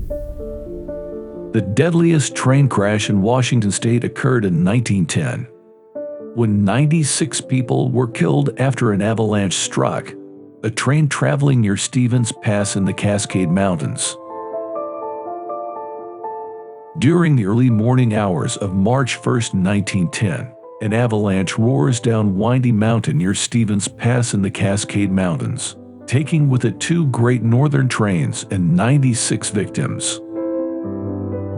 The deadliest train crash in Washington state occurred in 1910, when 96 people were killed after an avalanche struck a train traveling near Stevens Pass in the Cascade Mountains. During the early morning hours of March 1, 1910, an avalanche roars down Windy Mountain near Stevens Pass in the Cascade Mountains, taking with it 2 Great Northern trains and 96 victims.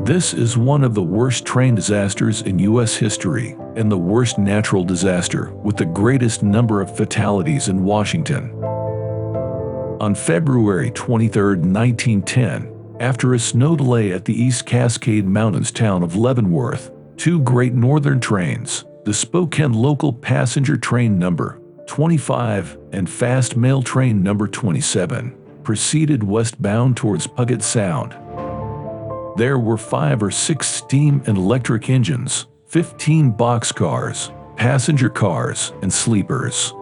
This is one of the worst train disasters in U.S. history and the worst natural disaster with the greatest number of fatalities in Washington. On February 23, 1910, after a snow delay at the East Cascade Mountains town of Leavenworth, 2 Great Northern trains, the Spokane local passenger train number 25 and fast mail train number 27, proceeded westbound towards Puget Sound. There were 5 or 6 steam and electric engines, 15 boxcars, passenger cars, and sleepers.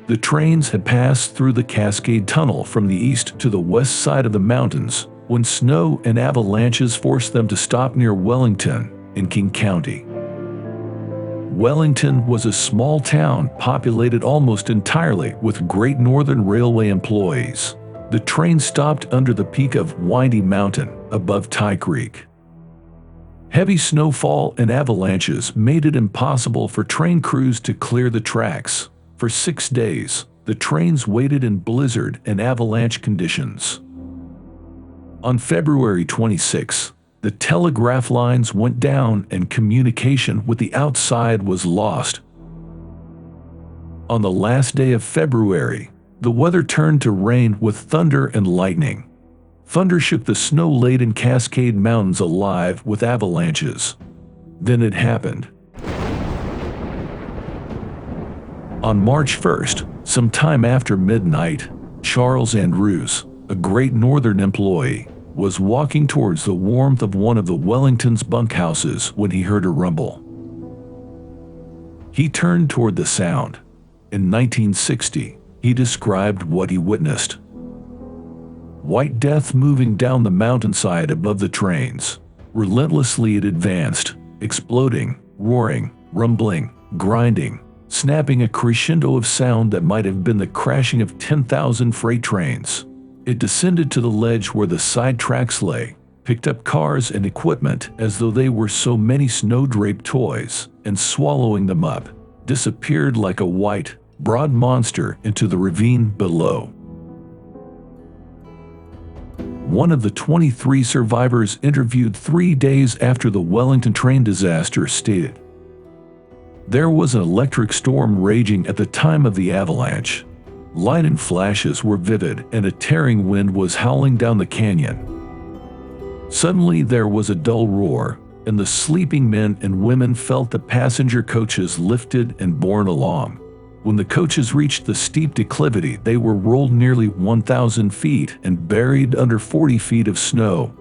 The trains had passed through the Cascade Tunnel from the east to the west side of the mountains when snow and avalanches forced them to stop near Wellington in King County. Wellington was a small town populated almost entirely with Great Northern Railway employees. The train stopped under the peak of Windy Mountain above Tie Creek. Heavy snowfall and avalanches made it impossible for train crews to clear the tracks. For 6 days, the trains waited in blizzard and avalanche conditions. On February 26, the telegraph lines went down and communication with the outside was lost. On the last day of February, the weather turned to rain with thunder and lightning. Thunder shook the snow-laden Cascade Mountains alive with avalanches. Then it happened. On March 1st, sometime after midnight, Charles Andrews, a Great Northern employee, was walking towards the warmth of one of the Wellington's bunkhouses when he heard a rumble. He turned toward the sound. In 1960, he described what he witnessed. White death moving down the mountainside above the trains. Relentlessly it advanced, exploding, roaring, rumbling, grinding, snapping a crescendo of sound that might have been the crashing of 10,000 freight trains. It descended to the ledge where the side tracks lay, picked up cars and equipment as though they were so many snow-draped toys, and swallowing them up, disappeared like a white, broad monster into the ravine below. One of the 23 survivors interviewed 3 days after the Wellington train disaster stated, "There was an electric storm raging at the time of the avalanche. Lightning flashes were vivid and a tearing wind was howling down the canyon. Suddenly there was a dull roar, and the sleeping men and women felt the passenger coaches lifted and borne along. When the coaches reached the steep declivity, they were rolled nearly 1,000 feet and buried under 40 feet of snow.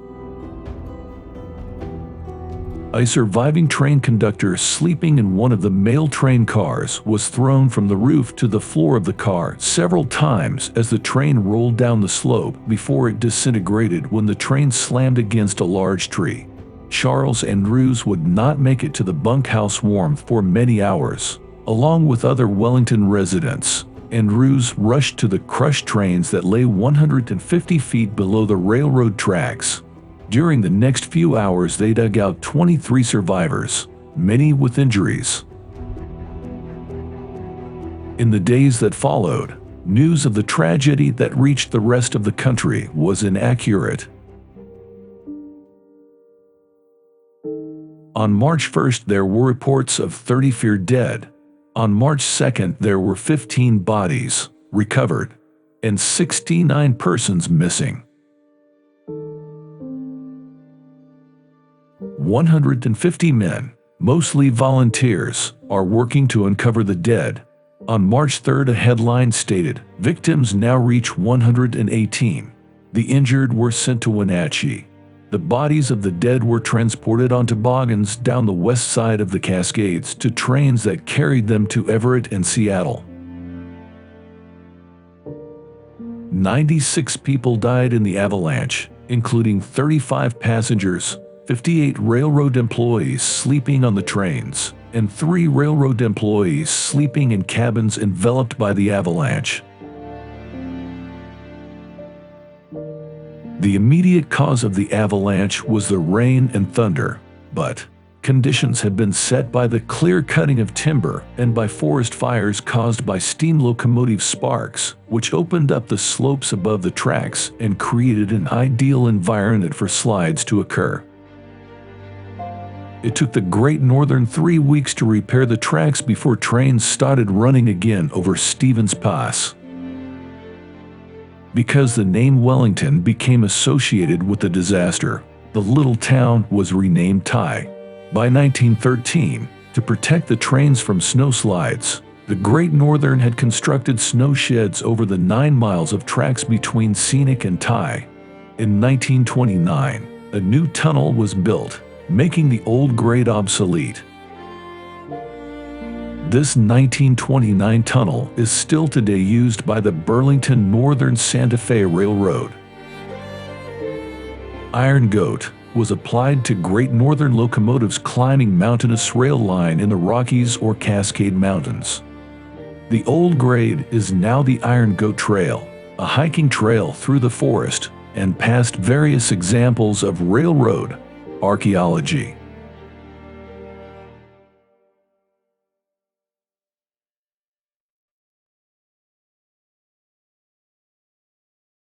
A surviving train conductor sleeping in one of the mail train cars was thrown from the roof to the floor of the car several times as the train rolled down the slope before it disintegrated when the train slammed against a large tree. Charles Andrews would not make it to the bunkhouse warmth for many hours. Along with other Wellington residents, Andrews rushed to the crushed trains that lay 150 feet below the railroad tracks. During the next few hours they dug out 23 survivors, many with injuries. In the days that followed, news of the tragedy that reached the rest of the country was inaccurate. On March 1st there were reports of 34 dead. On March 2nd there were 15 bodies recovered and 69 persons missing. 150 men, mostly volunteers, are working to uncover the dead. On March 3rd, a headline stated, "Victims now reach 118. The injured were sent to Wenatchee." The bodies of the dead were transported on toboggans down the west side of the Cascades to trains that carried them to Everett and Seattle. 96 people died in the avalanche, including 35 passengers, 58 railroad employees sleeping on the trains, and 3 railroad employees sleeping in cabins enveloped by the avalanche. The immediate cause of the avalanche was the rain and thunder, but conditions had been set by the clear cutting of timber and by forest fires caused by steam locomotive sparks, which opened up the slopes above the tracks and created an ideal environment for slides to occur. It took the Great Northern 3 weeks to repair the tracks before trains started running again over Stevens Pass. Because the name Wellington became associated with the disaster, the little town was renamed Ty. By 1913, to protect the trains from snowslides, the Great Northern had constructed snow sheds over the 9 miles of tracks between Scenic and Ty. In 1929, a new tunnel was built, making the old grade obsolete. This 1929 tunnel is still today used by the Burlington Northern Santa Fe Railroad. Iron Goat was applied to Great Northern locomotives climbing mountainous rail line in the Rockies or Cascade Mountains. The old grade is now the Iron Goat Trail, a hiking trail through the forest and past various examples of railroad archaeology.